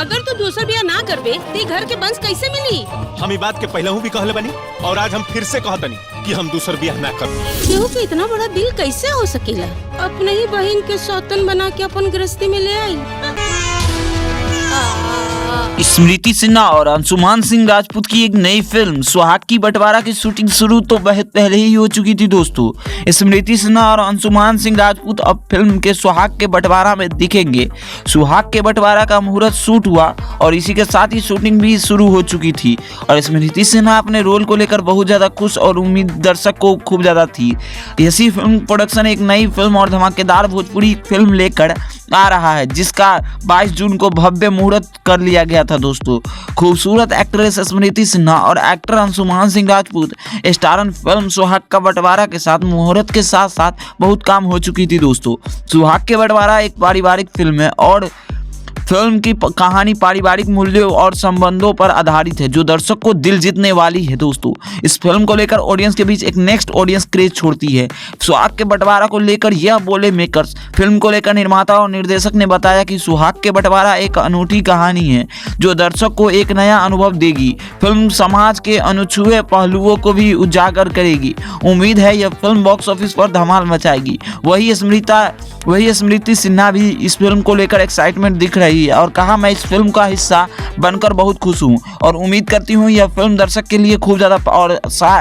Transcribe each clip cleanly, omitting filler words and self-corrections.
अगर तू दूसर बिया ना करबे ते घर के बंस कैसे मिली? हम ई बात के पहले भी कहले बनी और आज हम फिर से कहतनी कि हम दूसर बियाह ना करब। केहू के इतना बड़ा दिल कैसे हो सकेला? अपने ही बहन के सौतन बना के अपन गृहस्थी में ले आई। स्मृति सिन्हा और अंशुमान सिंह राजपूत की एक नई फिल्म सुहाग की बंटवारा की शूटिंग शुरू तो बहुत पहले ही हो चुकी थी दोस्तों। स्मृति सिन्हा और अंशुमान सिंह राजपूत अब फिल्म के सुहाग के बंटवारा में दिखेंगे। सुहाग के बंटवारा का मुहूर्त शूट हुआ और इसी के साथ ही शूटिंग भी शुरू हो चुकी थी और स्मृति सिन्हा अपने रोल को लेकर बहुत ज़्यादा खुश और उम्मीद दर्शक को खूब ज़्यादा थी। ऐसी फिल्म प्रोडक्शन एक नई फिल्म और धमाकेदार भोजपुरी फिल्म लेकर आ रहा है जिसका 22 जून को भव्य मुहूर्त कर लिया गया था दोस्तों। खूबसूरत एक्ट्रेस स्मृति सिन्हा और एक्टर अंशुमान सिंह राजपूत स्टारन फिल्म सुहाग का बंटवारा के साथ मुहूर्त के साथ साथ बहुत काम हो चुकी थी दोस्तों। सुहाग के बंटवारा एक पारिवारिक फिल्म है और फिल्म की कहानी पारिवारिक मूल्यों और संबंधों पर आधारित है जो दर्शक को दिल जीतने वाली है दोस्तों। इस फिल्म को लेकर ऑडियंस के बीच एक नेक्स्ट ऑडियंस क्रेज छोड़ती है। सुहाग के बंटवारा को लेकर यह बोले मेकर्स। फिल्म को लेकर निर्माता और निर्देशक ने बताया कि सुहाग के बंटवारा एक अनूठी कहानी है जो दर्शक को एक नया अनुभव देगी। फिल्म समाज के अनछुए पहलुओं को भी उजागर करेगी। उम्मीद है यह फिल्म बॉक्स ऑफिस पर धमाल मचाएगी। वही स्मृति सिन्हा भी इस फिल्म को लेकर एक्साइटमेंट दिख रही है और कहा मैं इस फिल्म का हिस्सा बनकर बहुत खुश हूँ और उम्मीद करती हूँ यह फिल्म दर्शक के लिए खूब ज़्यादा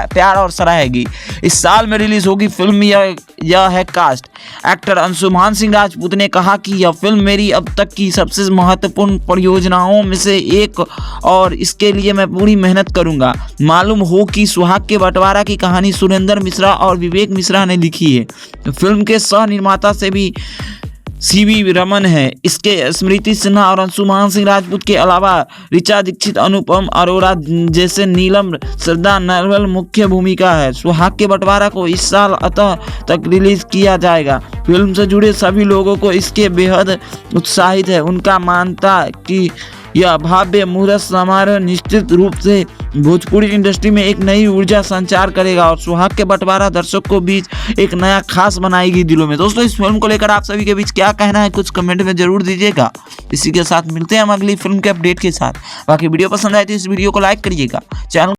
प्यार और सराहेगी। इस साल में रिलीज होगी फिल्म। यह है कास्ट। एक्टर अंशुमान सिंह राजपूत ने कहा कि यह फिल्म मेरी अब तक की सबसे महत्वपूर्ण परियोजनाओं में से एक और इसके लिए मैं पूरी मेहनत करूंगा। मालूम हो कि सुहाग के बंटवारा की कहानी सुरेंद्र मिश्रा और विवेक मिश्रा ने लिखी है। फिल्म के सह निर्माता से भी सीवी रमन है। इसके स्मृति सिन्हा और अंशुमान सिंह राजपूत के अलावा ऋचा दीक्षित, अनुपम अरोरा जैसे नीलम श्रद्धा नरवल मुख्य भूमिका है। सुहाग के बंटवारा को इस साल अंत तक रिलीज किया जाएगा। फिल्म से जुड़े सभी लोगों को इसके बेहद उत्साहित है। उनका मानता कि यह भव्य मुहूर्त समारोह निश्चित रूप से भोजपुरी इंडस्ट्री में एक नई ऊर्जा संचार करेगा और सुहाग के बंटवारा दर्शक को बीच एक नया खास बनाएगी दिलों में। दोस्तों इस फिल्म को लेकर आप सभी के बीच क्या कहना है कुछ कमेंट में जरूर दीजिएगा। इसी के साथ मिलते हैं हम अगली फिल्म के अपडेट के साथ। बाकी वीडियो पसंद आए तो इस वीडियो को लाइक करिएगा। चैनल